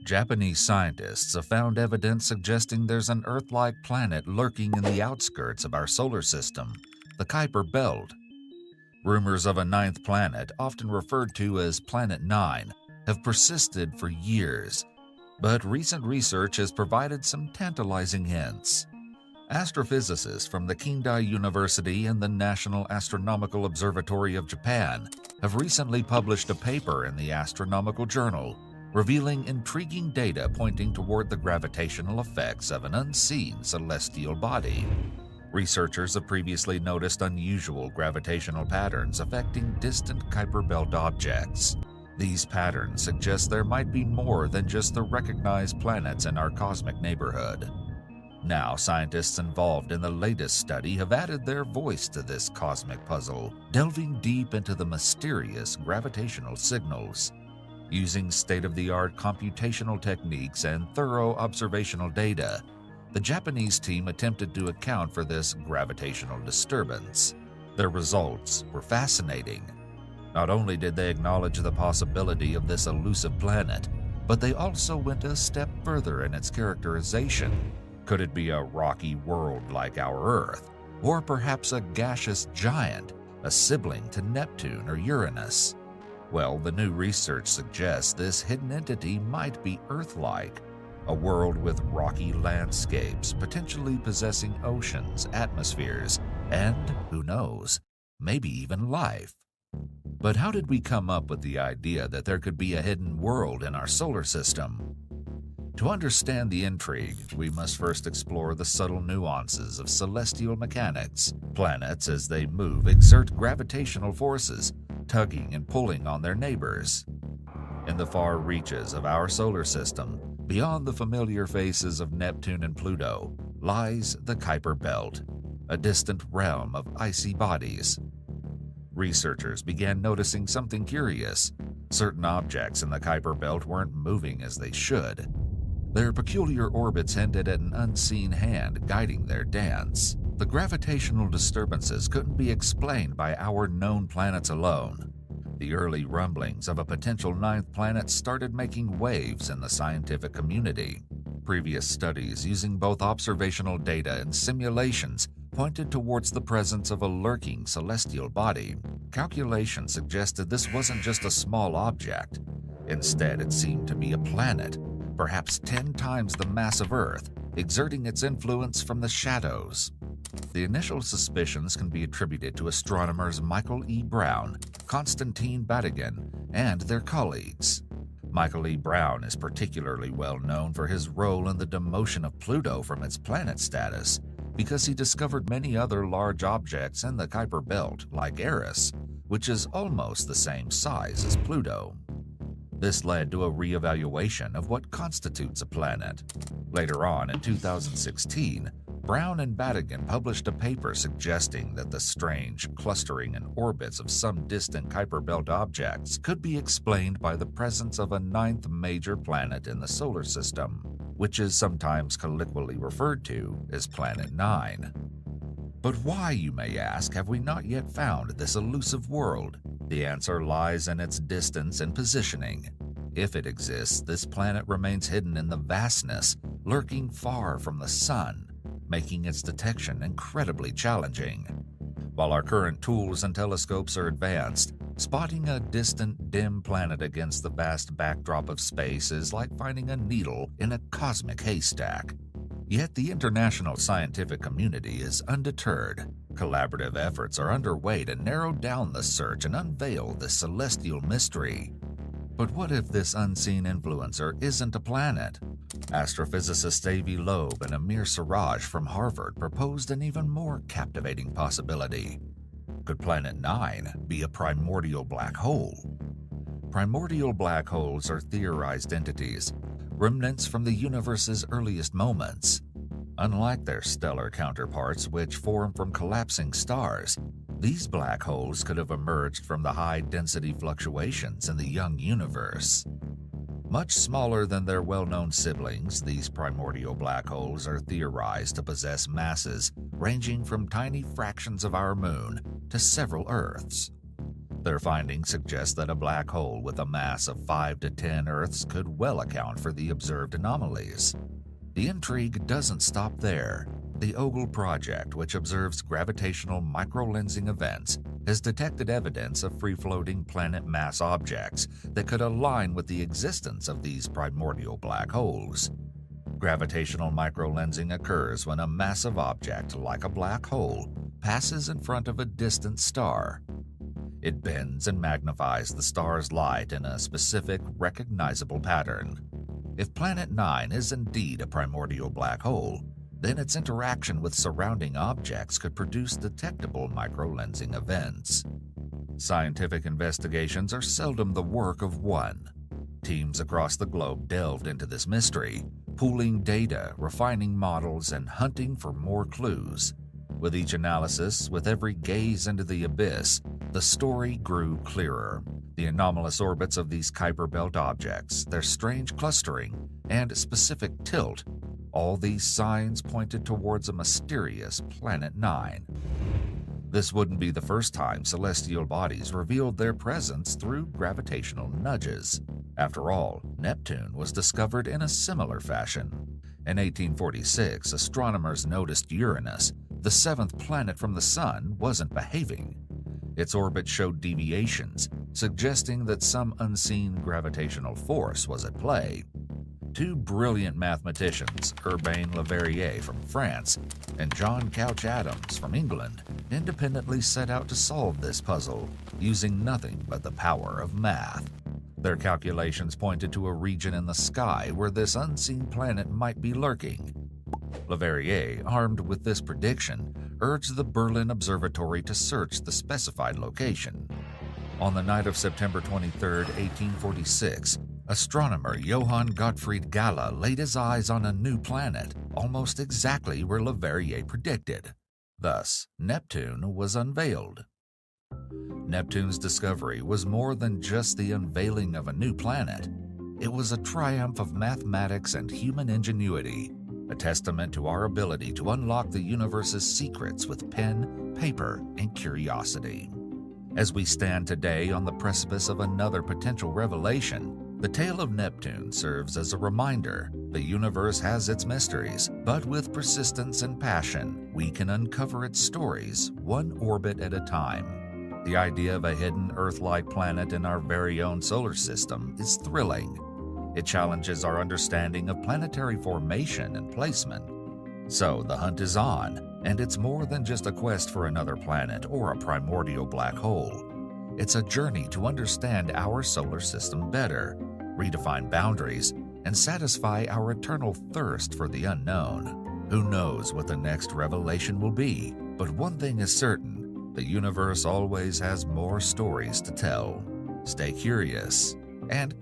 Japanese scientists have found evidence suggesting there's an Earth-like planet lurking in the outskirts of our solar system, the Kuiper Belt. Rumors of a ninth planet, often referred to as Planet 9, have persisted for years, but recent research has provided some tantalizing hints. Astrophysicists from the Kindai University and the National Astronomical Observatory of Japan have recently published a paper in the Astronomical Journal revealing intriguing data pointing toward the gravitational effects of an unseen celestial body. Researchers have previously noticed unusual gravitational patterns affecting distant Kuiper Belt objects. These patterns suggest there might be more than just the recognized planets in our cosmic neighborhood. Now, scientists involved in the latest study have added their voice to this cosmic puzzle, delving deep into the mysterious gravitational signals. Using state-of-the-art computational techniques and thorough observational data, the Japanese team attempted to account for this gravitational disturbance. Their results were fascinating. Not only did they acknowledge the possibility of this elusive planet, but they also went a step further in its characterization. Could it be a rocky world like our Earth, or perhaps a gaseous giant, a sibling to Neptune or Uranus? Well, the new research suggests this hidden entity might be Earth-like, a world with rocky landscapes, potentially possessing oceans, atmospheres, and, who knows, maybe even life. But how did we come up with the idea that there could be a hidden world in our solar system? To understand the intrigue, we must first explore the subtle nuances of celestial mechanics. Planets, as they move, exert gravitational forces, tugging and pulling on their neighbors. In the far reaches of our solar system, beyond the familiar faces of Neptune and Pluto, lies the Kuiper Belt, a distant realm of icy bodies. Researchers began noticing something curious. Certain objects in the Kuiper Belt weren't moving as they should. Their peculiar orbits hinted at an unseen hand guiding their dance. The gravitational disturbances couldn't be explained by our known planets alone. The early rumblings of a potential ninth planet started making waves in the scientific community. Previous studies using both observational data and simulations pointed towards the presence of a lurking celestial body. Calculations suggested this wasn't just a small object. Instead, it seemed to be a planet, perhaps 10 times the mass of Earth, exerting its influence from the shadows. The initial suspicions can be attributed to astronomers Michael E. Brown, Konstantin Batygin, and their colleagues. Michael E. Brown is particularly well known for his role in the demotion of Pluto from its planet status, because he discovered many other large objects in the Kuiper Belt, like Eris, which is almost the same size as Pluto. This led to a re-evaluation of what constitutes a planet. Later on, in 2016, Brown and Batygin published a paper suggesting that the strange clustering and orbits of some distant Kuiper Belt objects could be explained by the presence of a ninth major planet in the solar system, which is sometimes colloquially referred to as Planet 9. But why, you may ask, have we not yet found this elusive world? The answer lies in its distance and positioning. If it exists, this planet remains hidden in the vastness, lurking far from the sun, making its detection incredibly challenging. While our current tools and telescopes are advanced, spotting a distant, dim planet against the vast backdrop of space is like finding a needle in a cosmic haystack. Yet the international scientific community is undeterred. Collaborative efforts are underway to narrow down the search and unveil this celestial mystery. But what if this unseen influencer isn't a planet? Astrophysicists Avi Loeb and Amir Siraj from Harvard proposed an even more captivating possibility. Could Planet 9 be a primordial black hole? Primordial black holes are theorized entities, remnants from the universe's earliest moments. Unlike their stellar counterparts, which form from collapsing stars, these black holes could have emerged from the high-density fluctuations in the young universe. Much smaller than their well-known siblings, these primordial black holes are theorized to possess masses ranging from tiny fractions of our moon to several Earths. Their findings suggest that a black hole with a mass of 5 to 10 Earths could well account for the observed anomalies. The intrigue doesn't stop there. The Ogle project, which observes gravitational microlensing events, has detected evidence of free-floating planet mass objects that could align with the existence of these primordial black holes. Gravitational microlensing occurs when a massive object, like a black hole, passes in front of a distant star. It bends and magnifies the star's light in a specific, recognizable pattern. If Planet 9 is indeed a primordial black hole, then its interaction with surrounding objects could produce detectable microlensing events. Scientific investigations are seldom the work of one. Teams across the globe delved into this mystery, pooling data, refining models, and hunting for more clues. With each analysis, with every gaze into the abyss, the story grew clearer. The anomalous orbits of these Kuiper Belt objects, their strange clustering, and specific tilt, all these signs pointed towards a mysterious Planet 9. This wouldn't be the first time celestial bodies revealed their presence through gravitational nudges. After all, Neptune was discovered in a similar fashion. In 1846, astronomers noticed Uranus, the seventh planet from the Sun, wasn't behaving. Its orbit showed deviations, suggesting that some unseen gravitational force was at play. Two brilliant mathematicians, Urbain Le Verrier from France and John Couch Adams from England, independently set out to solve this puzzle, using nothing but the power of math. Their calculations pointed to a region in the sky where this unseen planet might be lurking. Le Verrier, armed with this prediction, urged the Berlin Observatory to search the specified location. On the night of September 23, 1846, astronomer Johann Gottfried Galle laid his eyes on a new planet, almost exactly where Le Verrier predicted. Thus, Neptune was unveiled. Neptune's discovery was more than just the unveiling of a new planet. It was a triumph of mathematics and human ingenuity, a testament to our ability to unlock the universe's secrets with pen, paper, and curiosity. As we stand today on the precipice of another potential revelation, the tale of Neptune serves as a reminder the universe has its mysteries, but with persistence and passion, we can uncover its stories one orbit at a time. The idea of a hidden Earth-like planet in our very own solar system is thrilling. It challenges our understanding of planetary formation and placement. So the hunt is on, and it's more than just a quest for another planet or a primordial black hole. It's a journey to understand our solar system better, redefine boundaries, and satisfy our eternal thirst for the unknown. Who knows what the next revelation will be, but one thing is certain. The universe always has more stories to tell. Stay curious and